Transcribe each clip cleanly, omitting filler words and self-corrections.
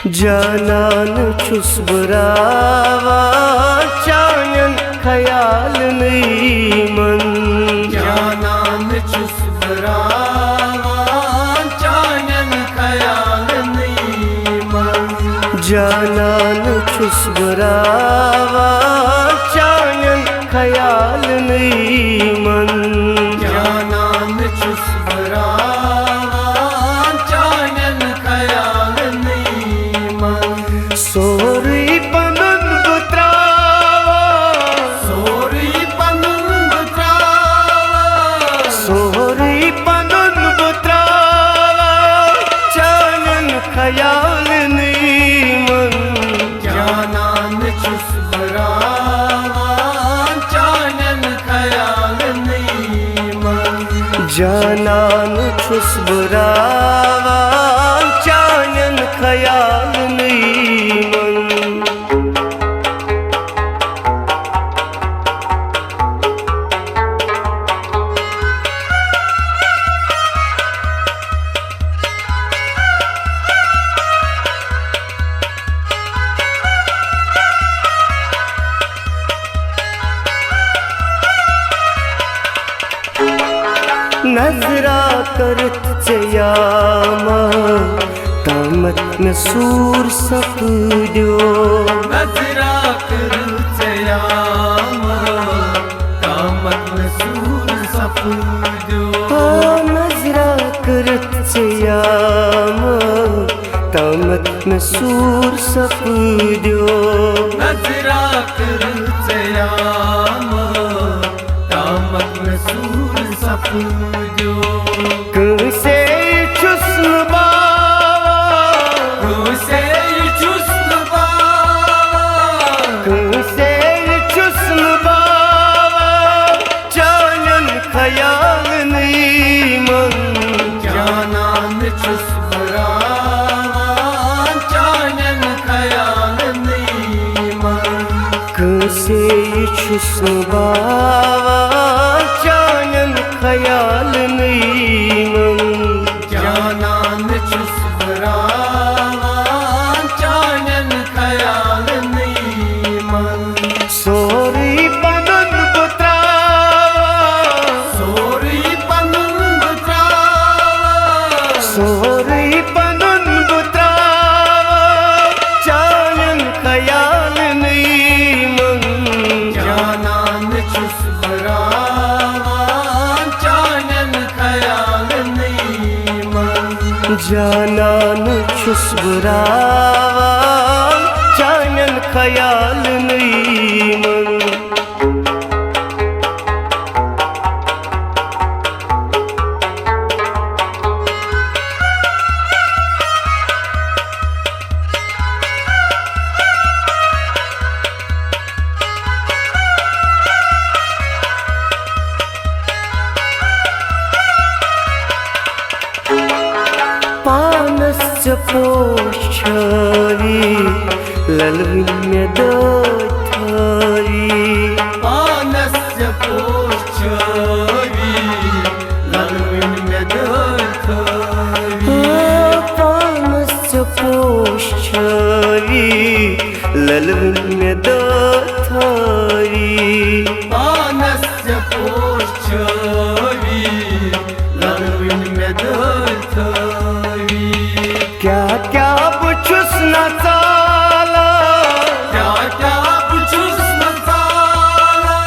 जानन छुस बुरावा चानन ख्याल नहीं मन। जानन छुस बुरावा चानन ख्याल नहीं मन। जानन छुस बुरावा चानन ख्याल नहीं मन। जानन छुस बुरावा चानन ख्याल नहीं मन। सोरी पनन बुत्रावा सोरी पनन बुत्रावा सोरी पनन बुत्रावा चानन ख्याल नहीं मन। जानन छुस बुरावा चानन ख्याल नहीं मन। जानन छुस बुरावा चानन ख्याल नहीं मन। नजरा करत चयामा तामत में सूर सपड्यो। नजरा करत चयामा तामत में सूर सपड्यो। नजरा करत चयामा तामत में सूर सपड्यो। नजरा करत चयामा तामत में सूर सपड्यो। कैसे चुस्न बावा कैसे चुस्न बावा कैसे चुस्न बावा चानन ख्याल नहीं मन। जानन छुस बुरावा चानन ख्याल नहीं मन। कैसे चुस्न बावा चानन ख्याल नहीं मन। जानन छुस बुरावा चानन ख्याल नहीं मन। सोरी पनन बुत्रावा सोरी पनन बुत्रावा सोरी पनन बुत्रावा चानन ख्याल नहीं मन। जानन छुस बुरावा चानन ख्याल नहीं मन। जानन छुस बुरावा चानन ख्याल नहीं मन। पानस्य पोषावी ललविन्य दथारी। पानस्य पोषावी ललविन्य दथारी। पानस्य पोषावी ललविन्य दथारी। पानस्य पोषावी ललविन्य दथारी। क्या क्या पुछुस न चाला क्या क्या पुछुस न चाला।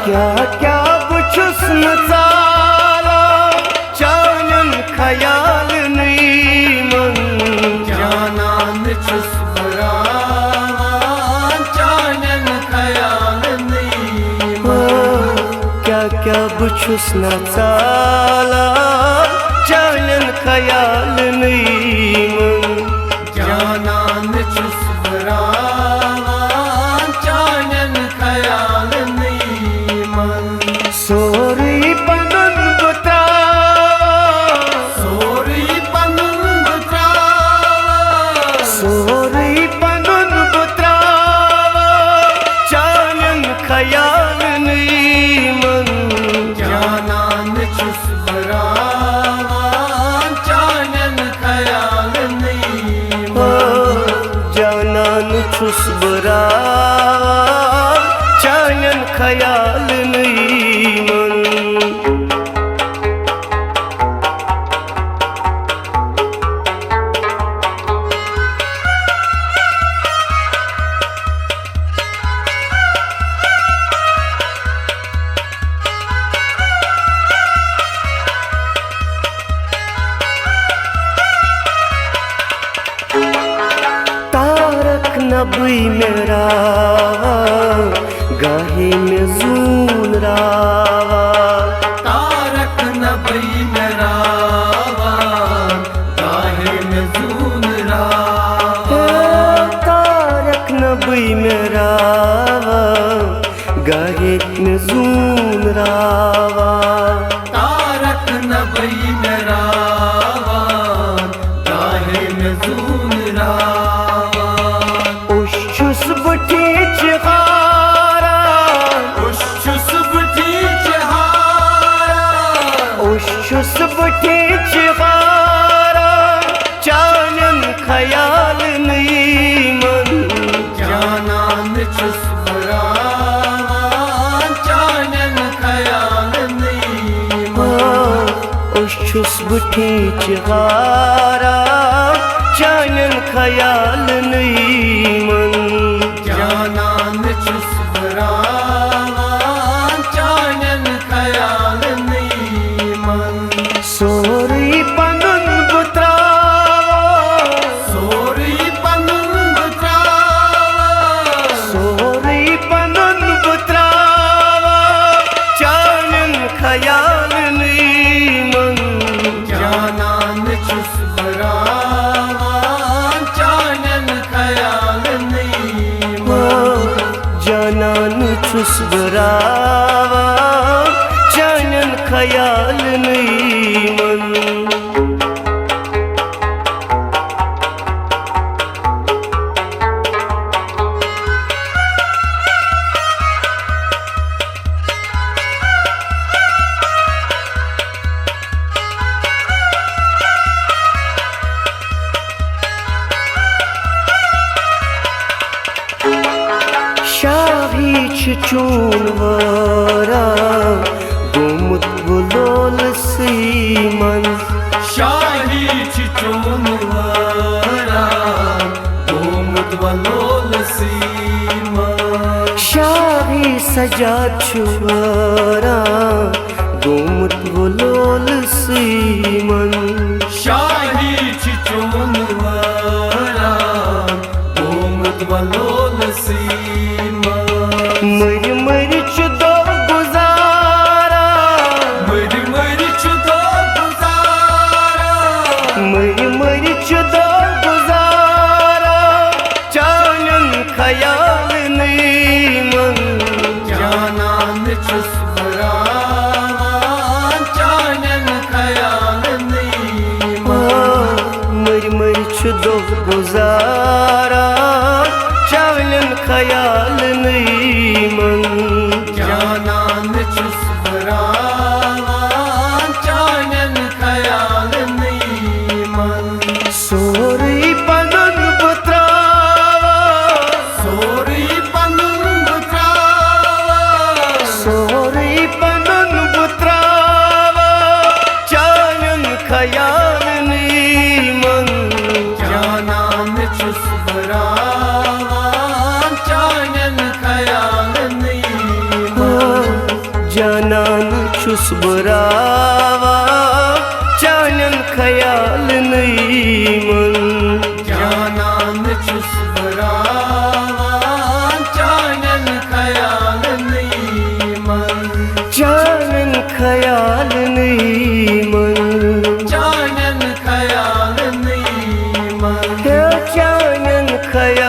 क्या क्या पुछुस न चाला चानन ख्याल नहीं मन। जानन छुस बुरावा चानन ख्याल नहीं मन। क्या क्या पुछुस न चाला चानन ख्याल नहीं मन। जानन छुस बुरावा चानन ख्याल नहीं मन। सोरी पनन बुत्रावा सोरी पनन बुत्रावा सोरी पनन बुत्रावा चानन ख्याल नहीं मन। जानन छुस बुरावा छुस बरावान चानन ख्याल मन नबी मेरा गाहे में जून रावा तारक नबी मेरा गाहे में जून रावा तारक नबी मेरा गाहे में जून रावा तारक नबी मेरा गाहे में जून रावा छुस बुठी चिहारा छुस बुठी चिहारा छुस बुठी चिहारा चानन ख्याल नहीं मन जानन छुस बरावान चानन ख्याल नहीं मन छुस बुठी चिहारा चानन ख्याल नहीं मन जानन छुस बरावान चानन ख्याल नहीं मन sorry Panun बुत्रावा sorry Panun बुत्रावा sorry Panun बुत्रावा Chanan ख्याल नहीं मन जानन छुस बरावान चानन ख्याल नहीं मन जानन छुस बरावा चानन ख्याल नहीं मन शाही चून वारा गुमुत बुलोल सीमन शाही चिचून वारा गोमुद वलोल सीमा शाही सजा छुवारा गुमुत बुलोल सीमन शाही चिचून वारा गोमुद वलोल सीमा मर मर चुदो गुजारा मर मर चुदो गुजारा मर मर चुदो गुजारा चानन ख्याल नहीं मन जानन छुस बरावान चानन ख्याल नहीं मर मर छुदो गुजारा चानन ख्याल नहीं मन जानन छुस बरावान चानन ख्याल नहीं मन sorry Panun बुत्रावा sorry Panun बुत्रावा sorry Panun बुत्रावा Chanan ख्याल नहीं मन जानन छुस बरावान चानन ख्याल नहीं मन जानन छुस बरावा चानन ख्याल नहीं मन जानन छुस बरावान चानन ख्याल नहीं मन चानन ख्याल नहीं मन चानन ख्याल नहीं मन चानन ख्याल